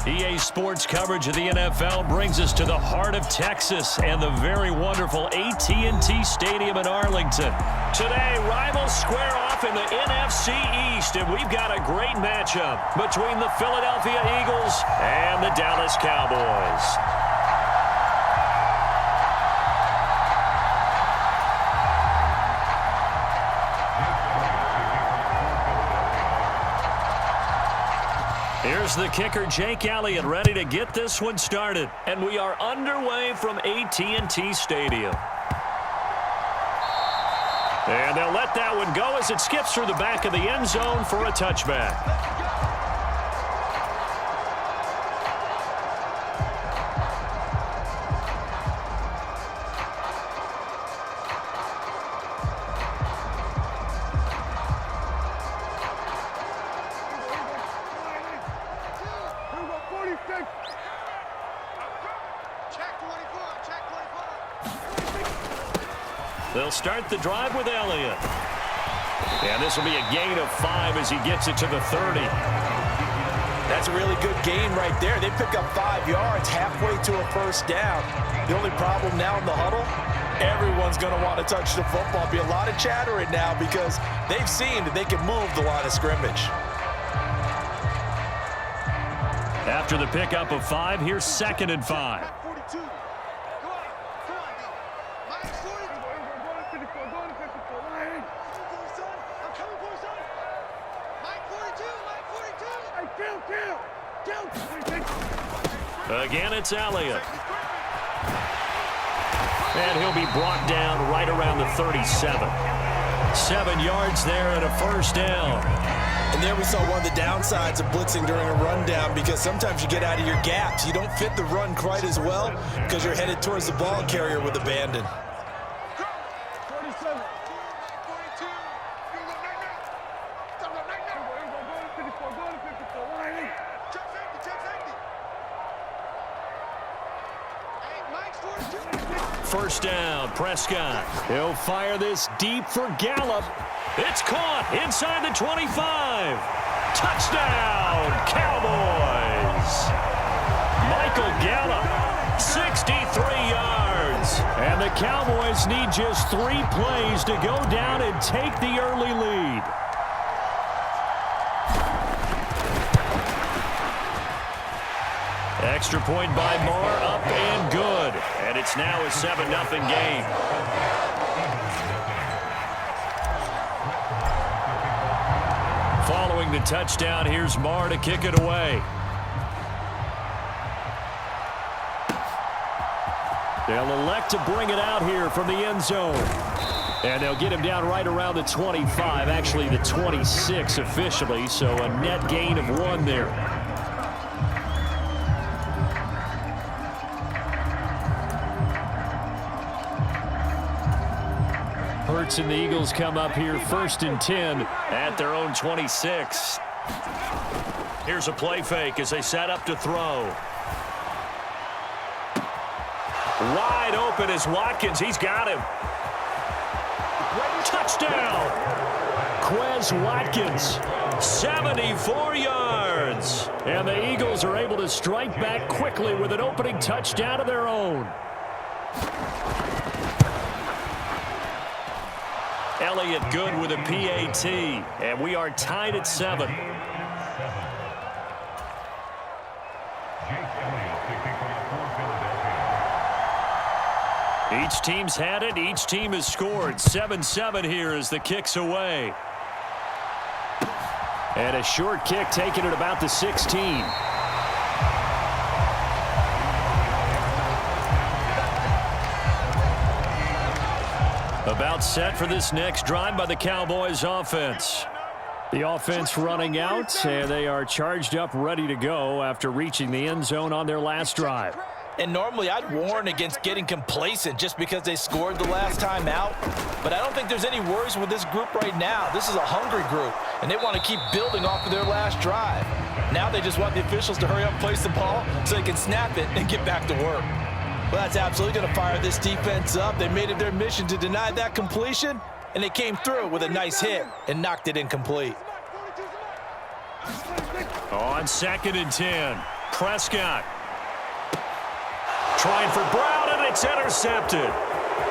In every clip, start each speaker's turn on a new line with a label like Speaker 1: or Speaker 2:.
Speaker 1: EA Sports coverage of the NFL brings us to the heart of Texas and the very wonderful AT&T Stadium in Arlington. Today, rivals square off in the NFC East, and we've got a great matchup between the Philadelphia Eagles and the Dallas Cowboys. Here's the kicker, Jake Elliott, ready to get this one started. And we are underway from AT&T Stadium. And they'll let that one go as it skips through the back of the end zone for a touchback. They'll start the drive with Elliott. And this will be a gain of 5 as he gets it to the 30.
Speaker 2: That's a really good gain right there. They pick up 5 yards halfway to a first down. The only problem now in the huddle, everyone's going to want to touch the football. Be a lot of chattering now because they've seen that they can move the line of scrimmage.
Speaker 1: After the pickup of 5, here's 2nd and 5. Again, it's Elliott. And he'll be brought down right around the 37. 7 yards there and a first down.
Speaker 2: And there we saw one of the downsides of blitzing during a rundown because sometimes you get out of your gaps. You don't fit the run quite as well because you're headed towards the ball carrier with abandon.
Speaker 1: First down, Prescott. He'll fire this deep for Gallup. It's caught inside the 25. Touchdown, Cowboys. Michael Gallup, 63 yards. And the Cowboys need just 3 plays to go down and take the early lead. Extra point by Moore, up and good. And it's now a 7-0 game. Following the touchdown, here's Moore to kick it away. They'll elect to bring it out here from the end zone. And they'll get him down right around the 25, actually the 26 officially, so a net gain of 1 there. Hurts and the Eagles come up here 1st and 10 at their own 26. Here's a play fake as they set up to throw. Wide open is Watkins. He's got him. Touchdown. Quez Watkins, 74 yards. And the Eagles are able to strike back quickly with an opening touchdown of their own. Elliott good with a PAT, and we are tied at 7. Each team's had it. Each team has scored. 7-7 here as the kick's away. And a short kick taken at about the 16. About set for this next drive by the Cowboys offense. The offense running out, and they are charged up, ready to go after reaching the end zone on their last drive.
Speaker 2: And normally I'd warn against getting complacent just because they scored the last time out. But I don't think there's any worries with this group right now. This is a hungry group, and they want to keep building off of their last drive. Now they just want the officials to hurry up, place the ball, so they can snap it and get back to work. Well, that's absolutely going to fire this defense up. They made it their mission to deny that completion, and they came through with a nice hit and knocked it incomplete.
Speaker 1: On 2nd and 10, Prescott. Trying for Brown, and it's intercepted.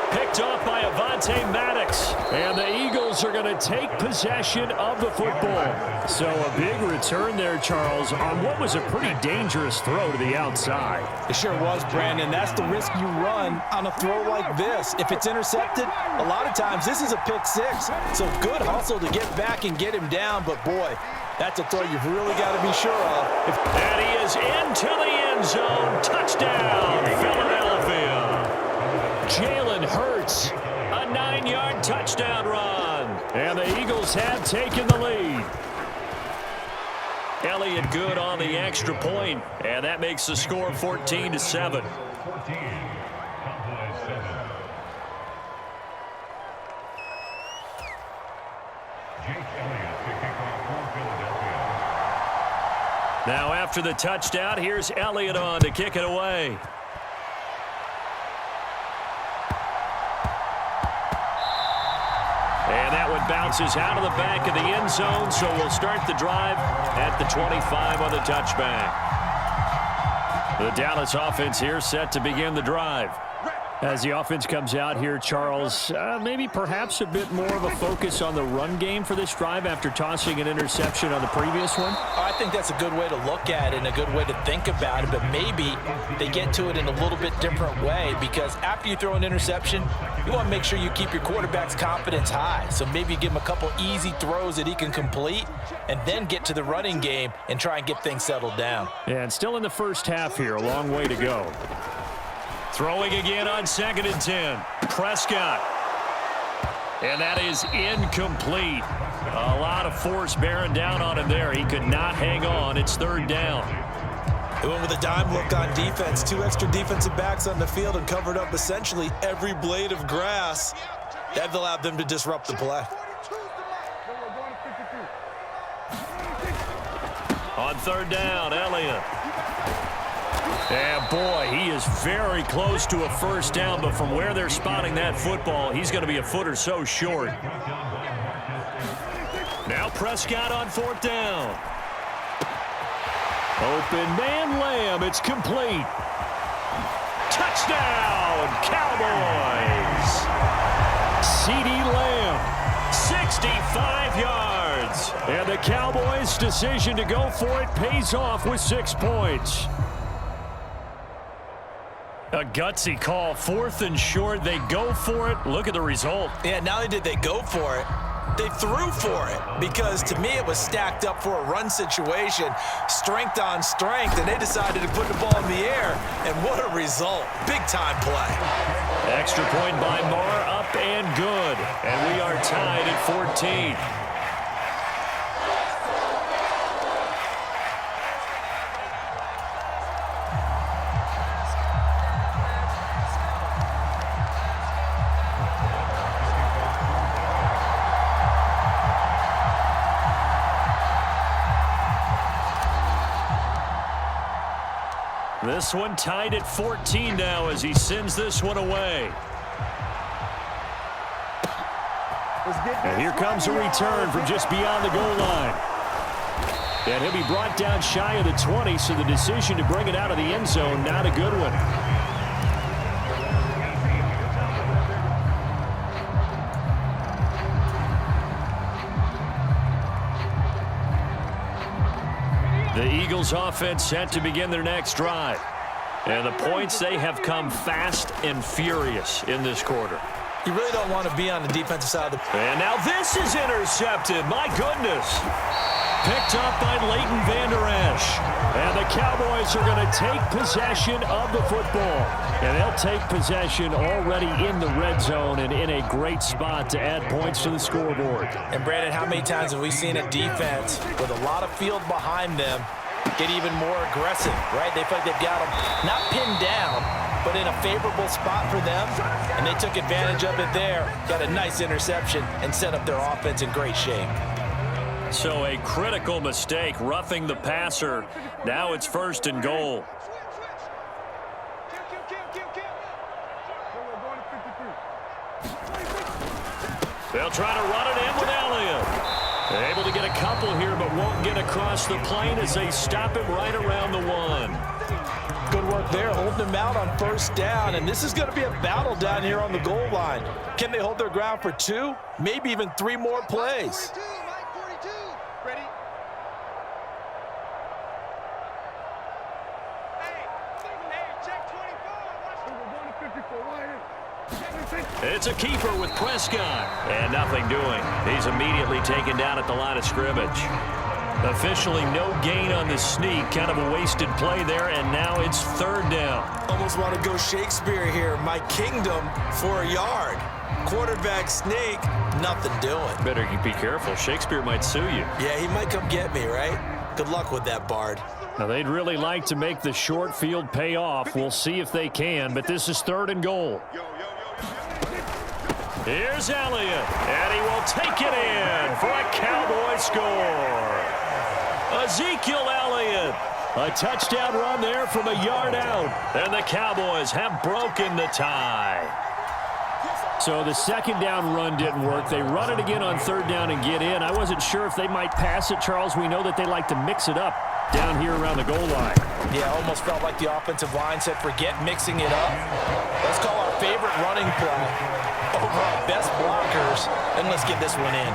Speaker 1: Picked off by Avonte Maddox. And the Eagles are going to take possession of the football. So a big return there, Charles, on what was a pretty dangerous throw to the outside.
Speaker 2: It sure was, Brandon. That's the risk you run on a throw like this. If it's intercepted, a lot of times this is a pick six. So good hustle to get back and get him down. But, boy, that's a throw you've really got to be sure of.
Speaker 1: And he is into the end zone. Touchdown, Philadelphia. Jalen Hurts, a 9-yard touchdown run. And the Eagles have taken the lead. Elliott good on the extra point, and that makes the score 14-7. Now after the touchdown, here's Elliott on to kick it away. And that one bounces out of the back of the end zone, so we'll start the drive at the 25 on the touchback. The Dallas offense here set to begin the drive. As the offense comes out here, Charles, maybe perhaps a bit more of a focus on the run game for this drive after tossing an interception on the previous one?
Speaker 2: I think that's a good way to look at it and a good way to think about it, but maybe they get to it in a little bit different way, because after you throw an interception, you want to make sure you keep your quarterback's confidence high. So maybe you give him a couple easy throws that he can complete and then get to the running game and try and get things settled down.
Speaker 1: Yeah, and still in the first half here, a long way to go. Throwing again on 2nd and 10. Prescott. And that is incomplete. A lot of force bearing down on him there. He could not hang on. It's 3rd down.
Speaker 2: They went with a dime look on defense. 2 extra defensive backs on the field and covered up essentially every blade of grass. That allowed them to disrupt the play.
Speaker 1: On 3rd down, Elliott. And boy, he is very close to a first down, but from where they're spotting that football, he's going to be a foot or so short. Now Prescott on 4th down. Open man Lamb, it's complete. Touchdown, Cowboys. CD Lamb, 65 yards. And the Cowboys' decision to go for it pays off with 6 points. A gutsy call, 4th and short. They go for it. Look at the result.
Speaker 2: Yeah, not only did they go for it, they threw for it, because to me it was stacked up for a run situation, strength on strength, and they decided to put the ball in the air, and what a result. Big-time play.
Speaker 1: Extra point by Marr, up and good. And we are tied at 14. This one tied at 14 now as he sends this one away. And here comes a return from just beyond the goal line. And he'll be brought down shy of the 20, so the decision to bring it out of the end zone, not a good one. The Eagles offense set to begin their next drive. And the points, they have come fast and furious in this quarter.
Speaker 2: You really don't want to be on the defensive side of the...
Speaker 1: And now this is intercepted. My goodness. Picked up by Leighton Vander Esch. And the Cowboys are going to take possession of the football. And they'll take possession already in the red zone and in a great spot to add points to the scoreboard.
Speaker 2: And Brandon, how many times have we seen a defense with a lot of field behind them get even more aggressive, right? They feel like they've got them not pinned down, but in a favorable spot for them, and they took advantage of it there, got a nice interception, and set up their offense in great shape.
Speaker 1: So a critical mistake, roughing the passer. Now it's 1st and goal. They'll try to run it in with Elliott. Able to get a couple here, but won't get across the plane as they stop him right around the 1.
Speaker 2: Good work there, holding him out on first down, and this is going to be a battle down here on the goal line. Can they hold their ground for 2, maybe even 3 more plays?
Speaker 1: It's a keeper with Prescott. And nothing doing. He's immediately taken down at the line of scrimmage. Officially no gain on the sneak. Kind of a wasted play there, and now it's 3rd down.
Speaker 2: Almost want to go Shakespeare here. My kingdom for a yard. Quarterback sneak, nothing doing.
Speaker 1: Better be careful. Shakespeare might sue you.
Speaker 2: Yeah, he might come get me, right? Good luck with that, Bard.
Speaker 1: Now, they'd really like to make the short field pay off. We'll see if they can, but this is 3rd and goal. Here's Elliott, and he will take it in for a Cowboy score. Ezekiel Elliott, a touchdown run there from a yard out, and the Cowboys have broken the tie. So the 2nd down run didn't work. They run it again on 3rd down and get in. I wasn't sure if they might pass it, Charles. We know that they like to mix it up down here around the goal line.
Speaker 2: Yeah, almost felt like the offensive line said, forget mixing it up. Let's call our favorite running play over our best blockers, and let's get this one in.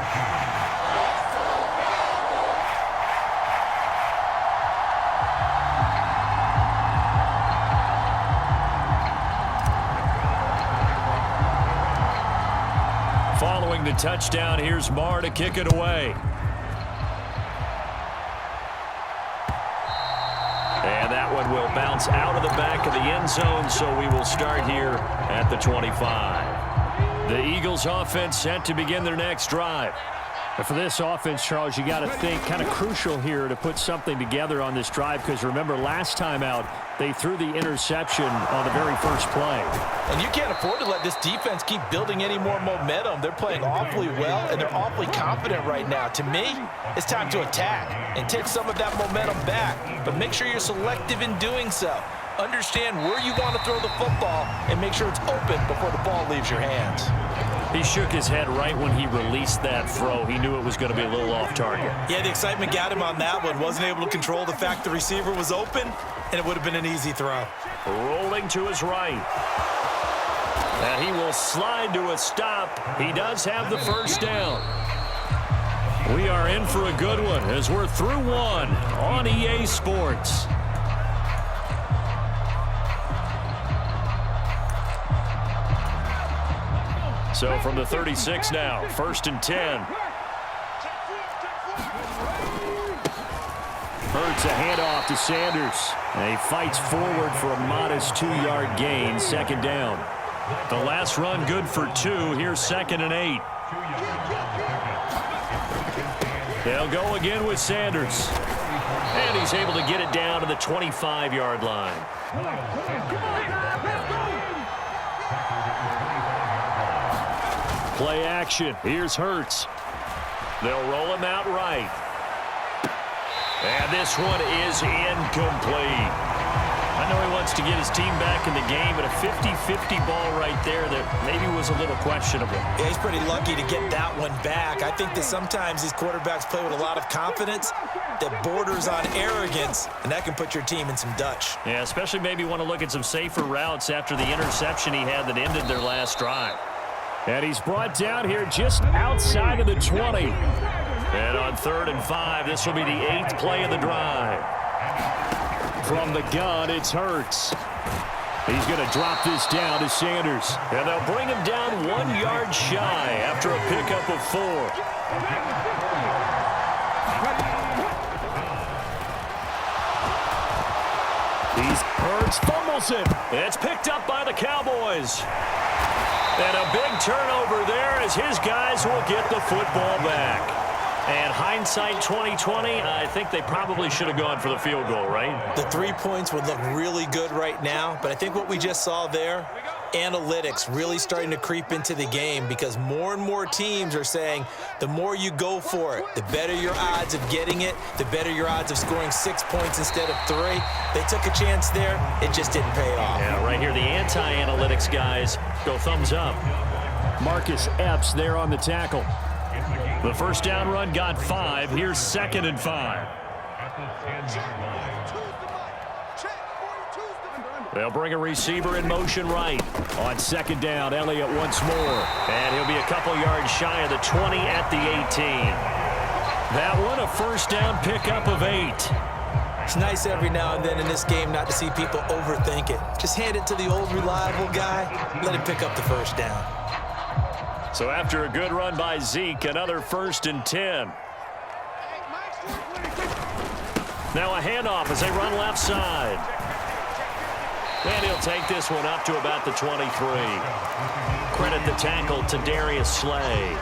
Speaker 1: Following the touchdown, here's Marr to kick it away. And that one will bounce out of the back of the end zone, so we will start here at the 25. The Eagles offense set to begin their next drive. And for this offense, Charles, you got to think kind of crucial here to put something together on this drive, because remember last time out they threw the interception on the very first play.
Speaker 2: And you can't afford to let this defense keep building any more momentum. They're playing awfully well, and they're awfully confident right now. To me, it's time to attack and take some of that momentum back, but make sure you're selective in doing so. Understand where you want to throw the football and make sure it's open before the ball leaves your hands.
Speaker 1: He shook his head right when he released that throw. He knew it was going to be a little off target.
Speaker 2: Yeah, the excitement got him on that one. Wasn't able to control the fact the receiver was open, and it would have been an easy throw.
Speaker 1: Rolling to his right. And he will slide to a stop. He does have the first down. We are in for a good one as we're through one on EA Sports. So from the 36 now, 1st and 10. Hurts a handoff to Sanders. And he fights forward for a modest 2-yard gain, 2nd down. The last run good for 2. Here's 2nd and 8. They'll go again with Sanders. And he's able to get it down to the 25-yard line. Play action. Here's Hurts. They'll roll him out right. And this one is incomplete. I know he wants to get his team back in the game, but a 50-50 ball right there that maybe was a little questionable.
Speaker 2: Yeah, he's pretty lucky to get that one back. I think that sometimes these quarterbacks play with a lot of confidence that borders on arrogance, and that can put your team in some Dutch.
Speaker 1: Yeah, especially maybe want to look at some safer routes after the interception he had that ended their last drive. And he's brought down here just outside of the 20. And on 3rd and 5, this will be the 8th play of the drive. From the gun, it's Hurts. He's going to drop this down to Sanders. And they'll bring him down 1 yard shy after a pickup of 4. Hurts fumbles it. It's picked up by the Cowboys. And a big turnover there as his guys will get the football back. And hindsight 2020, I think they probably should have gone for the field goal, right?
Speaker 2: The 3 points would look really good right now, but I think what we just saw there, analytics really starting to creep into the game, because more and more teams are saying the more you go for it, the better your odds of getting it, the better your odds of scoring 6 points instead of 3. They took a chance there. It just didn't pay off.
Speaker 1: Yeah, right here, the anti-analytics guys go thumbs up. Marcus Epps there on the tackle. The first down run got 5. Here's 2nd and 5. They'll bring a receiver in motion right. On 2nd down, Elliott once more. And he'll be a couple yards shy of the 20 at the 18. That one a first down pickup of 8.
Speaker 2: It's nice every now and then in this game not to see people overthink it. Just hand it to the old reliable guy. Let him pick up the first down.
Speaker 1: So after a good run by Zeke, another 1st and 10. Now a handoff as they run left side. And he'll take this one up to about the 23. Credit the tackle to Darius Slay.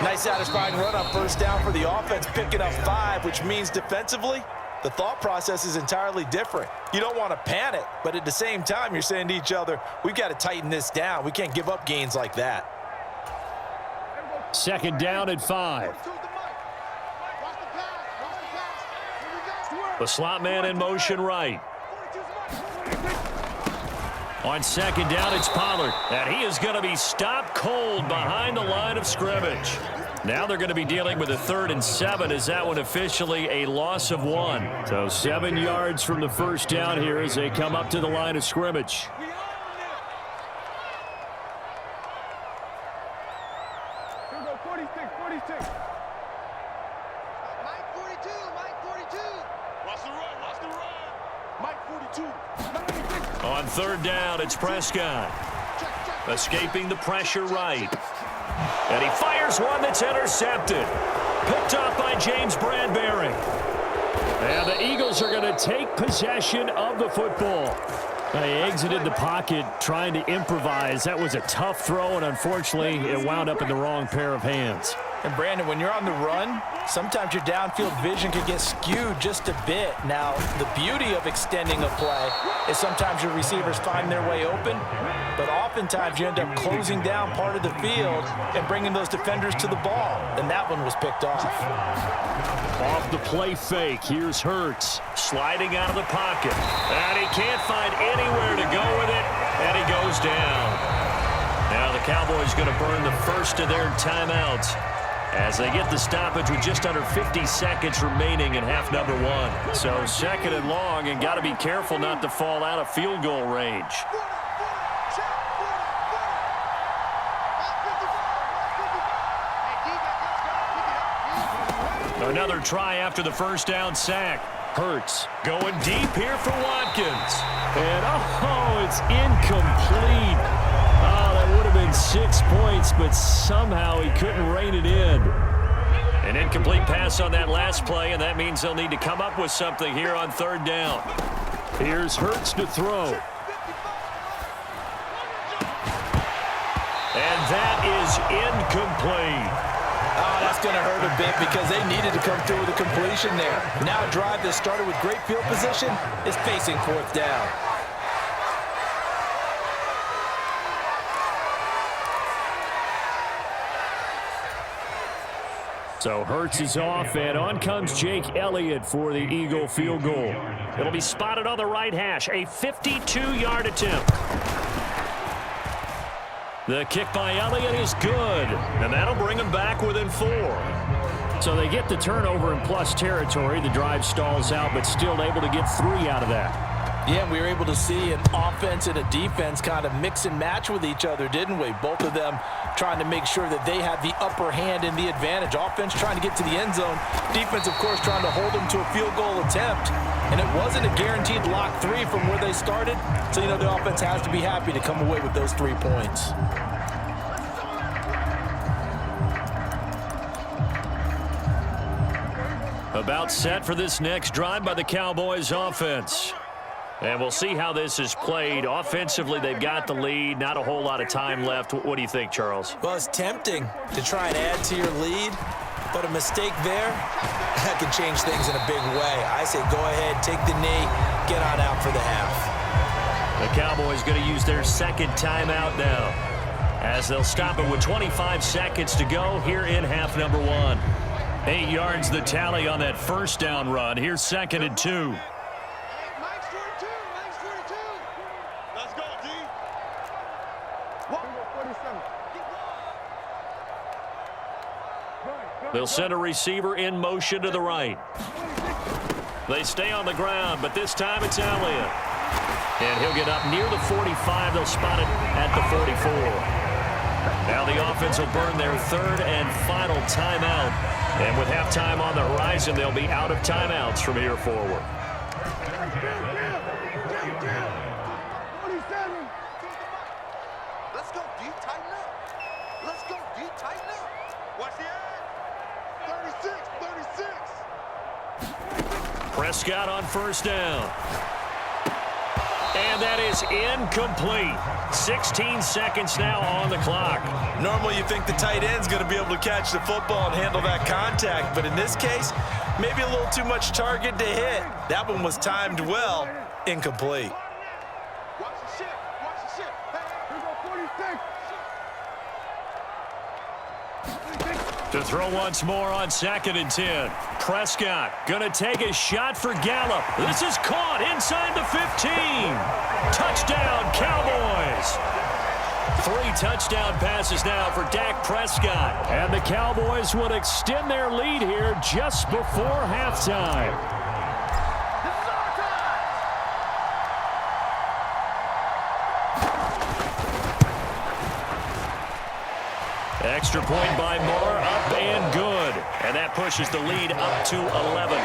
Speaker 2: Nice satisfying run on first down for the offense, picking up 5, which means defensively, the thought process is entirely different. You don't want to panic, but at the same time, you're saying to each other, we've got to tighten this down. We can't give up gains like that.
Speaker 1: 2nd down at 5. The slot man in motion right. On 2nd down, it's Pollard. And he is going to be stopped cold behind the line of scrimmage. Now they're going to be dealing with a 3rd and 7 as that one officially a loss of 1. So 7 yards from the first down here as they come up to the line of scrimmage. On 3rd down, it's Prescott. Escaping the pressure right. And he fires one that's intercepted. Picked off by James Bradbury. And the Eagles are going to take possession of the football. They exited the pocket trying to improvise. That was a tough throw, and unfortunately, it wound up in the wrong pair of hands.
Speaker 2: And Brandon, when you're on the run, sometimes your downfield vision can get skewed just a bit. Now, the beauty of extending a play is sometimes your receivers find their way open, but oftentimes you end up closing down part of the field and bringing those defenders to the ball, and that one was picked off.
Speaker 1: Off the play fake, here's Hurts, sliding out of the pocket, and he can't find anywhere to go with it, and he goes down. Now the Cowboys going to burn the first of their timeouts as they get the stoppage with just under 50 seconds remaining in half number 1. So 2nd and long, and got to be careful not to fall out of field goal range. Another try after the first down sack. Hurts going deep here for Watkins. And oh, it's incomplete. Oh, that would have been 6 points, but somehow he couldn't rein it in. An incomplete pass on that last play, and that means they'll need to come up with something here on 3rd down. Here's Hurts to throw. And that is incomplete.
Speaker 2: Oh, that's going to hurt a bit because they needed to come through with a completion there. Now a drive that started with great field position is facing 4th down.
Speaker 1: So Hurts is off, and on comes Jake Elliott for the Eagle field goal. It'll be spotted on the right hash, a 52-yard attempt. The kick by Elliott is good, and that'll bring him back within 4. So they get the turnover in plus territory. The drive stalls out, but still able to get 3 out of that.
Speaker 2: Yeah, we were able to see an offense and a defense kind of mix and match with each other, didn't we? Both of them trying to make sure that they had the upper hand and the advantage. Offense trying to get to the end zone. Defense, of course, trying to hold them to a field goal attempt. And it wasn't a guaranteed lock 3 from where they started. So, you know, the offense has to be happy to come away with those 3 points.
Speaker 1: About set for this next drive by the Cowboys offense. And we'll see how this is played. Offensively, they've got the lead. Not a whole lot of time left. What do you think, Charles?
Speaker 2: Well, it's tempting to try and add to your lead, but a mistake there, that can change things in a big way. I say go ahead, take the knee, get on out for the half.
Speaker 1: The Cowboys going to use their 2nd timeout now, as they'll stop it with 25 seconds to go here in half number 1. 8 yards the tally on that first down run. Here's 2nd and 2. They'll send a receiver in motion to the right. They stay on the ground, but this time it's Elliott. And he'll get up near the 45. They'll spot it at the 44. Now the offense will burn their third and final timeout. And with halftime on the horizon, they'll be out of timeouts from here forward.
Speaker 3: Let's go deep, tighten up. Let's go deep, tighten up. Watch the end. 36.
Speaker 1: Prescott on first down. And that is incomplete. 16 seconds now on the clock.
Speaker 2: Normally you think the tight end's going to be able to catch the football and handle that contact, but in this case, maybe a little too much target to hit. That one was timed well. Incomplete.
Speaker 3: Watch the shit. Watch the shit. Hey, here go 46.
Speaker 1: To throw once more on 2nd and 10. Prescott going to take a shot for Gallup. This is caught inside the 15. Touchdown, Cowboys. 3 touchdown passes now for Dak Prescott. And the Cowboys would extend their lead here just before halftime. Extra point by Moore, up and good. And that pushes the lead up to 11.